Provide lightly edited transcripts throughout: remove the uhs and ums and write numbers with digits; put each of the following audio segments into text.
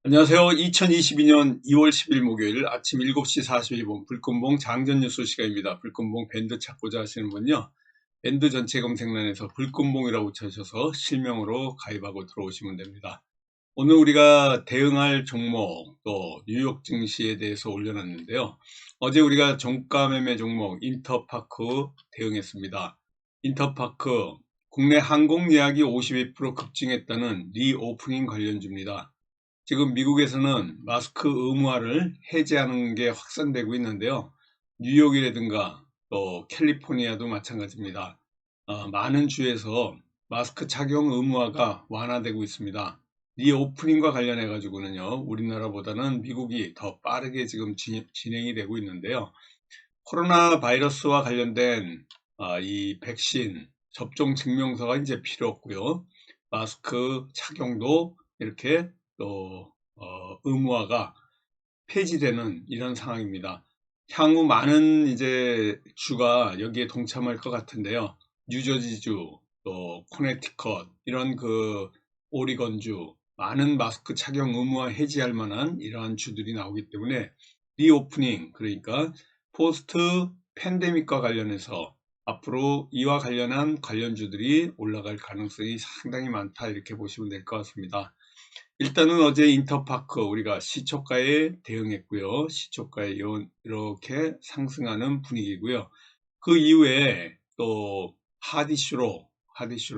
안녕하세요. 2022년 2월 10일 목요일 아침 7시 42분 불금봉 장전 뉴스 시간입니다. 불금봉 밴드 찾고자 하시는 분요, 밴드 전체 검색란에서 불금봉이라고 쳐셔서 실명으로 가입하고 들어오시면 됩니다. 오늘 우리가 대응할 종목 또 뉴욕 증시에 대해서 올려놨는데요. 어제 우리가 종가 매매 종목 인터파크 대응했습니다. 인터파크 국내 항공 예약이 52% 급증했다는 리오프닝 관련주입니다. 지금 미국에서는 마스크 의무화를 해제하는 게 확산되고 있는데요. 뉴욕이라든가 또 캘리포니아도 마찬가지입니다. 많은 주에서 마스크 착용 의무화가 완화되고 있습니다. 리오프닝과 관련해 가지고는요, 우리나라보다는 미국이 더 빠르게 지금 진행이 되고 있는데요. 코로나 바이러스와 관련된 이 백신 접종 증명서가 이제 필요 없고요. 마스크 착용도 이렇게 또 의무화가 폐지되는 이런 상황입니다. 향후 많은 이제 주가 여기에 동참할 것 같은데요. 뉴저지주, 또 코네티컷 이런 오리건주 많은 마스크 착용 의무화 해지할 만한 이러한 주들이 나오기 때문에 리오프닝, 그러니까 포스트 팬데믹과 관련해서 앞으로 이와 관련한 관련주들이 올라갈 가능성이 상당히 많다, 이렇게 보시면 될 것 같습니다. 일단은 어제 인터파크 우리가 시초가에 대응했고요. 시초가에 이렇게 상승하는 분위기고요. 그 이후에 또 하디슈로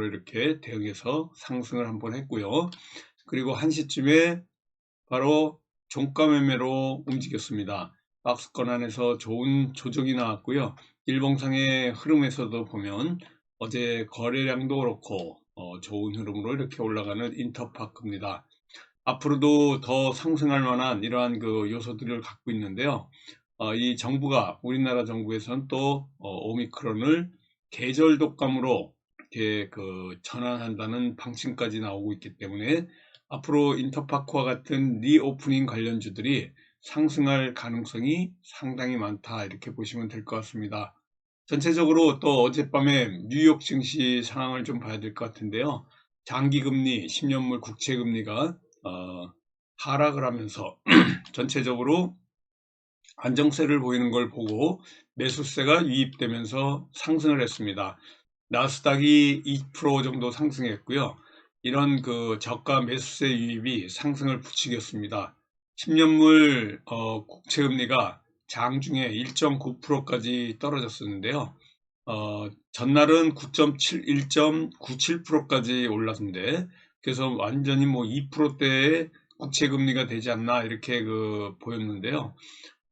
이렇게 대응해서 상승을 한번 했고요. 그리고 1시쯤에 바로 종가 매매로 움직였습니다. 박스권 안에서 좋은 조정이 나왔고요. 일봉상의 흐름에서도 보면 어제 거래량도 그렇고 좋은 흐름으로 이렇게 올라가는 인터파크입니다. 앞으로도 더 상승할 만한 이러한 요소들을 갖고 있는데요. 이 정부가, 우리나라 정부에서는 또 오미크론을 계절 독감으로 이렇게 전환한다는 방침까지 나오고 있기 때문에 앞으로 인터파크와 같은 리오프닝 관련주들이 상승할 가능성이 상당히 많다, 이렇게 보시면 될 것 같습니다. 전체적으로 또 어젯밤에 뉴욕 증시 상황을 좀 봐야 될 것 같은데요. 장기금리, 10년물 국채금리가 하락을 하면서 전체적으로 안정세를 보이는 걸 보고 매수세가 유입되면서 상승을 했습니다. 나스닥이 2% 정도 상승했고요. 이런 저가 매수세 유입이 상승을 부추겼습니다. 10년물 국채금리가 장중에 1.9%까지 떨어졌었는데요. 전날은 1.97%까지 올랐는데, 그래서 완전히 뭐 2%대의 국채금리가 되지 않나, 이렇게 보였는데요.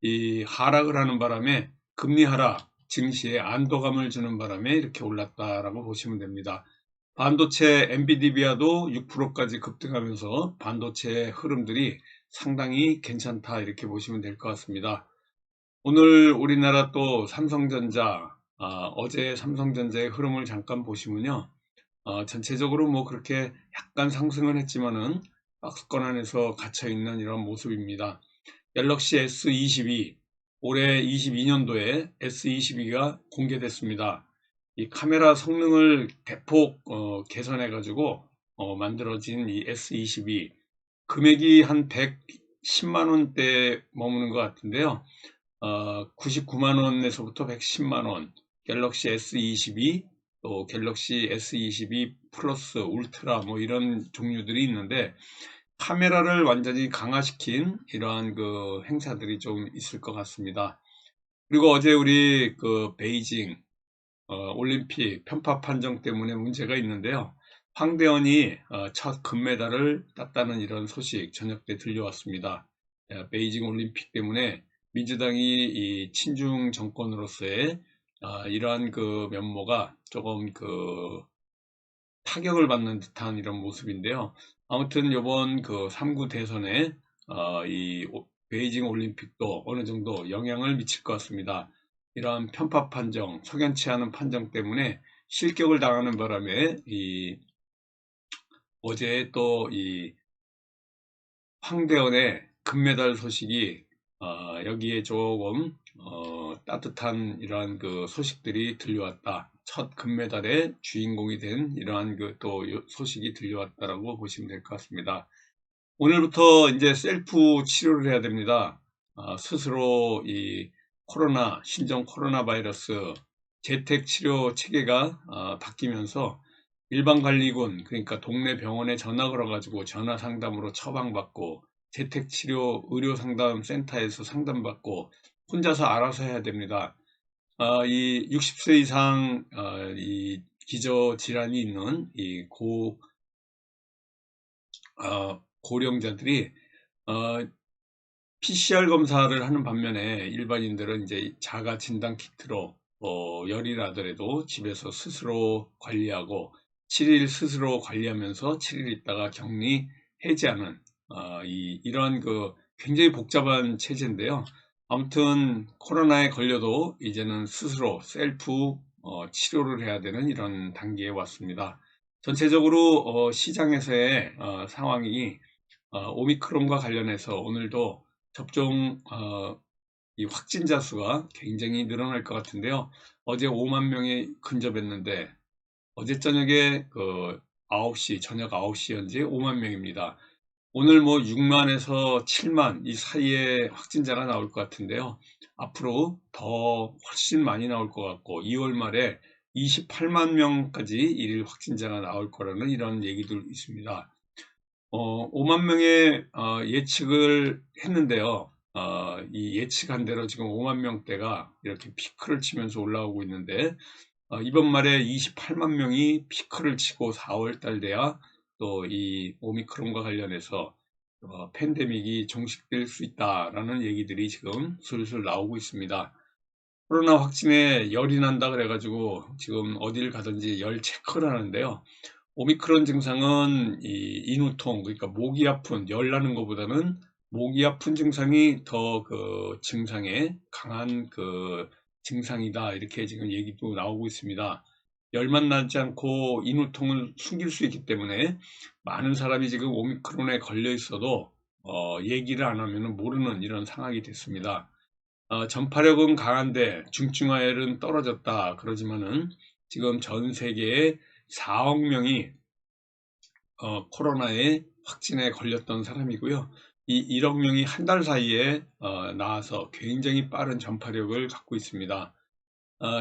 이 하락을 하는 바람에 금리 하락, 증시에 안도감을 주는 바람에 이렇게 올랐다라고 보시면 됩니다. 반도체 엔비디비아도 6%까지 급등하면서 반도체 흐름들이 상당히 괜찮다, 이렇게 보시면 될 것 같습니다. 오늘 우리나라 또 삼성전자, 어제 삼성전자의 흐름을 잠깐 보시면요. 전체적으로 뭐 그렇게 약간 상승은 했지만은 박스권 안에서 갇혀있는 이런 모습입니다. 갤럭시 S22, 올해 22년도에 S22가 공개됐습니다. 이 카메라 성능을 대폭 개선해 가지고 만들어진 이 S22, 금액이 한 110만 원대에 머무는 것 같은데요. 99만 원에서부터 110만 원, 갤럭시 S22, 또 갤럭시 S22 플러스 울트라 뭐 이런 종류들이 있는데, 카메라를 완전히 강화시킨 이러한 행사들이 좀 있을 것 같습니다. 그리고 어제 우리 베이징 올림픽 편파 판정 때문에 문제가 있는데요. 황대헌이 첫 금메달을 땄다는 이런 소식 저녁 때 들려왔습니다. 베이징 올림픽 때문에 민주당이 이 친중 정권으로서의 이러한 면모가 조금 타격을 받는 듯한 이런 모습인데요. 아무튼 이번 3구 대선에 이 베이징 올림픽도 어느 정도 영향을 미칠 것 같습니다. 이러한 편파 판정, 석연치 않은 판정 때문에 실격을 당하는 바람에 어제 또 이 황대헌의 금메달 소식이 여기에 조금 따뜻한 이러한 소식들이 들려왔다. 첫 금메달의 주인공이 된 이러한 또 소식이 들려왔다라고 보시면 될 것 같습니다. 오늘부터 이제 셀프 치료를 해야 됩니다. 스스로 이 신종 코로나 바이러스 재택 치료 체계가 바뀌면서 일반관리군, 그러니까 동네 병원에 전화 걸어가지고 전화 상담으로 처방받고 재택 치료 의료 상담 센터에서 상담받고 혼자서 알아서 해야 됩니다. 이 60세 이상 이 기저 질환이 있는 이 고령자들이 PCR 검사를 하는 반면에 일반인들은 이제 자가 진단 키트로 열이 나더라도 집에서 스스로 관리하고 7일 스스로 관리하면서 7일 있다가 격리 해제하는 이런 굉장히 복잡한 체제인데요. 아무튼 코로나에 걸려도 이제는 스스로 셀프 치료를 해야 되는 이런 단계에 왔습니다. 전체적으로 시장에서의 상황이 오미크론과 관련해서 오늘도 접종 이 확진자 수가 굉장히 늘어날 것 같은데요. 어제 5만 명이 근접했는데 어제 저녁에 저녁 9시 현재 5만 명입니다. 오늘 뭐 6만에서 7만 이 사이에 확진자가 나올 것 같은데요. 앞으로 더 훨씬 많이 나올 것 같고 2월 말에 28만 명까지 일일 확진자가 나올 거라는 이런 얘기도 있습니다. 5만 명의 예측을 했는데요. 이 예측한 대로 지금 5만 명대가 이렇게 피크를 치면서 올라오고 있는데 이번 말에 28만 명이 피크를 치고 4월 달 돼야 또 이 오미크론과 관련해서 팬데믹이 종식될 수 있다라는 얘기들이 지금 슬슬 나오고 있습니다. 코로나 확진에 열이 난다 그래가지고 지금 어딜 가든지 열 체크를 하는데요. 오미크론 증상은 이 인후통, 그러니까 목이 아픈, 열 나는 것보다는 목이 아픈 증상이 더 증상에 강한 증상이다. 이렇게 지금 얘기도 나오고 있습니다. 열만 나지 않고 인후통을 숨길 수 있기 때문에 많은 사람이 지금 오미크론에 걸려 있어도 얘기를 안 하면 모르는 이런 상황이 됐습니다. 전파력은 강한데 중증화율은 떨어졌다. 그러지만은 지금 전 세계에 4억 명이 코로나에 확진에 걸렸던 사람이고요. 이 1억 명이 한 달 사이에 나와서 굉장히 빠른 전파력을 갖고 있습니다.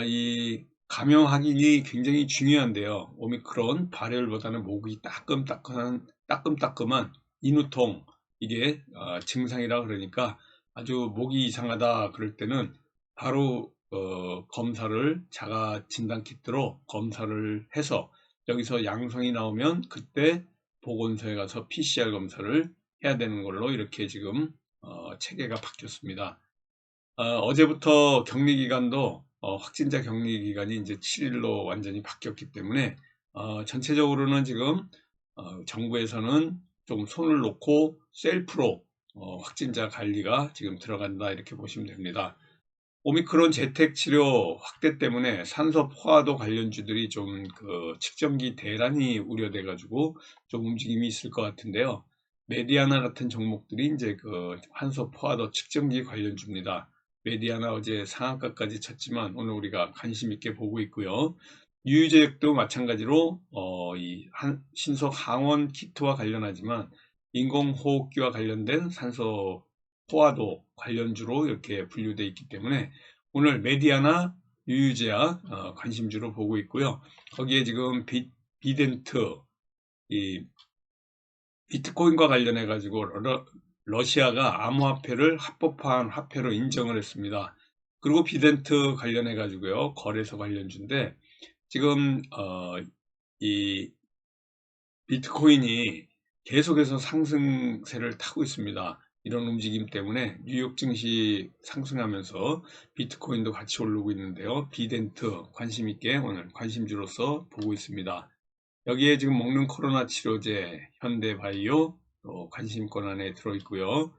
이 감염 확인이 굉장히 중요한데요. 오미크론 발열보다는 목이 따끔따끔한 인후통, 이게 증상이라 그러니까 아주 목이 이상하다 그럴 때는 바로 자가 진단 키트로 검사를 해서 여기서 양성이 나오면 그때 보건소에 가서 PCR 검사를 해야 되는 걸로 이렇게 지금 체계가 바뀌었습니다. 어제부터 격리 기간도 확진자 격리 기간이 이제 7일로 완전히 바뀌었기 때문에 전체적으로는 지금 정부에서는 좀 손을 놓고 셀프로 확진자 관리가 지금 들어간다 이렇게 보시면 됩니다. 오미크론 재택 치료 확대 때문에 산소 포화도 관련주들이 좀 측정기 대란이 우려돼 가지고 좀 움직임이 있을 것 같은데요. 메디아나 같은 종목들이 이제 산소 포화도 측정기 관련주입니다. 메디아나 어제 상한가까지 쳤지만 오늘 우리가 관심 있게 보고 있고요. 유유제약도 마찬가지로 신속 항원 키트와 관련하지만 인공호흡기와 관련된 산소 포화도 관련주로 이렇게 분류되어 있기 때문에 오늘 메디아나 유유제약 관심주로 보고 있고요. 거기에 지금 비덴트, 이 비트코인과 관련해 가지고 러시아가 암호화폐를 합법화한 화폐로 인정을 했습니다. 그리고 비덴트 관련해 가지고요, 거래소 관련주인데 지금 이 비트코인이 계속해서 상승세를 타고 있습니다. 이런 움직임 때문에 뉴욕 증시 상승하면서 비트코인도 같이 오르고 있는데요. 비덴트 관심 있게 오늘 관심주로서 보고 있습니다. 여기에 지금 먹는 코로나 치료제 현대바이오 또 관심권 안에 들어있고요.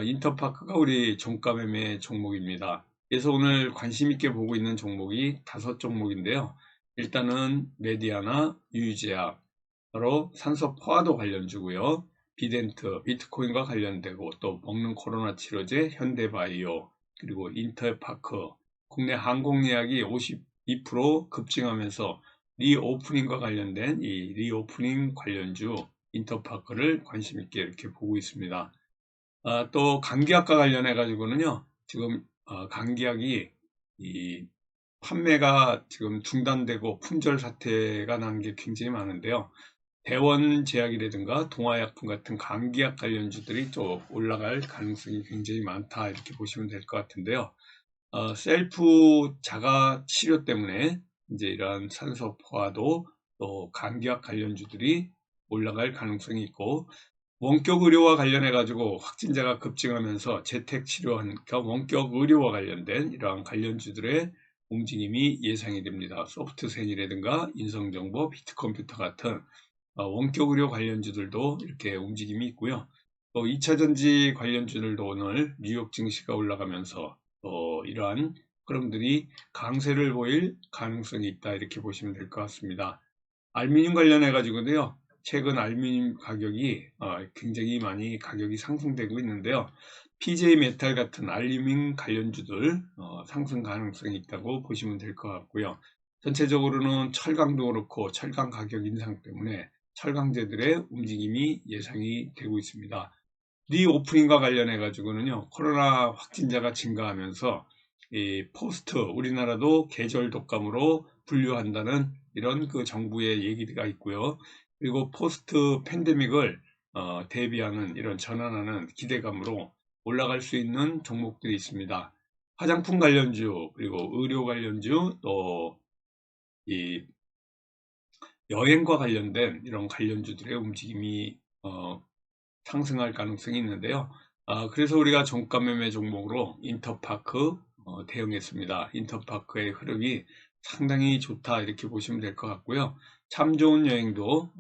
인터파크가 우리 종가 매매 종목입니다. 그래서 오늘 관심 있게 보고 있는 종목이 5종목인데요. 일단은 메디아나 유유제약, 바로 산소 포화도 관련주고요. 비덴트, 비트코인과 관련되고 또 먹는 코로나 치료제 현대바이오, 그리고 인터파크, 국내 항공예약이 52% 급증하면서 리오프닝과 관련된 이 리오프닝 관련주 인터파크를 관심 있게 이렇게 보고 있습니다. 또 감기약과 관련해 가지고는요, 지금 감기약이 이 판매가 지금 중단되고 품절 사태가 난 게 굉장히 많은데요. 대원제약이라든가 동화약품 같은 감기약 관련주들이 또 올라갈 가능성이 굉장히 많다, 이렇게 보시면 될 것 같은데요. 셀프 자가 치료 때문에 이제 이러한 산소 포화도 또 감기약 관련주들이 올라갈 가능성이 있고, 원격 의료와 관련해 가지고 확진자가 급증하면서 재택 치료한, 그러니까 원격 의료와 관련된 이러한 관련주들의 움직임이 예상이 됩니다. 소프트센이라든가 인성정보, 비트컴퓨터 같은 원격 의료 관련주들도 이렇게 움직임이 있고요. 또 2차전지 관련주들도 오늘 뉴욕 증시가 올라가면서 이러한 흐름들이 강세를 보일 가능성이 있다, 이렇게 보시면 될 것 같습니다. 알루미늄 관련해 가지고도요, 최근 알루미늄 가격이 굉장히 많이 가격이 상승되고 있는데요. PJ 메탈 같은 알루미늄 관련주들 상승 가능성이 있다고 보시면 될 것 같고요. 전체적으로는 철강도 그렇고 철강 가격 인상 때문에 철강제들의 움직임이 예상이 되고 있습니다. 리오프닝과 관련해 가지고는요, 코로나 확진자가 증가하면서 이 포스트, 우리나라도 계절 독감으로 분류한다는 이런 그 정부의 얘기가 있고요. 그리고 포스트 팬데믹을 대비하는, 이런 전환하는 기대감으로 올라갈 수 있는 종목들이 있습니다. 화장품 관련주, 그리고 의료 관련주, 또 이 여행과 관련된 이런 관련주들의 움직임이 상승할 가능성이 있는데요. 그래서 우리가 종가 매매 종목으로 인터파크 대응했습니다. 인터파크의 흐름이 상당히 좋다, 이렇게 보시면 될 것 같고요. 참 좋은 여행도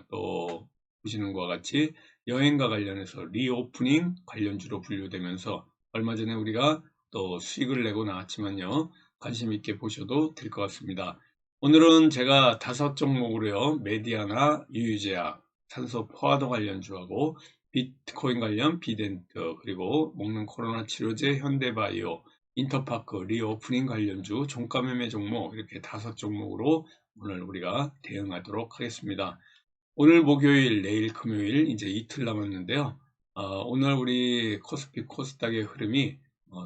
또 보시는 것과 같이 여행과 관련해서 리오프닝 관련주로 분류되면서 얼마 전에 우리가 또 수익을 내고 나왔지만요, 관심 있게 보셔도 될 것 같습니다. 오늘은 제가 5종목으로요, 메디아나 유유제약, 산소 포화도 관련주하고 비트코인 관련 비덴트, 그리고 먹는 코로나 치료제 현대바이오, 인터파크, 리오프닝 관련주, 종가 매매 종목, 이렇게 5종목으로 오늘 우리가 대응하도록 하겠습니다. 오늘 목요일, 내일 금요일 이제 이틀 남았는데요. 오늘 우리 코스피 코스닥의 흐름이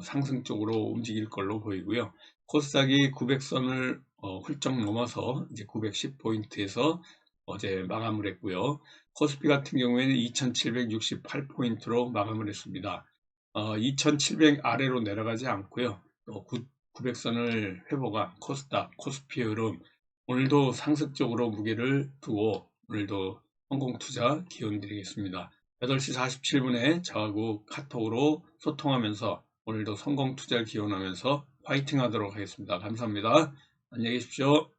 상승 쪽으로 움직일 걸로 보이고요. 코스닥이 900선을 훌쩍 넘어서 이제 910포인트에서 어제 마감을 했고요. 코스피 같은 경우에는 2768포인트로 마감을 했습니다. 2700 아래로 내려가지 않고요. 또 900선을 회복한 코스닥, 코스피의 흐름, 오늘도 상승적으로 무게를 두고 오늘도 성공투자 기원 드리겠습니다. 8시 47분에 저하고 카톡으로 소통하면서 오늘도 성공투자를 기원하면서 화이팅 하도록 하겠습니다. 감사합니다. 안녕히 계십시오.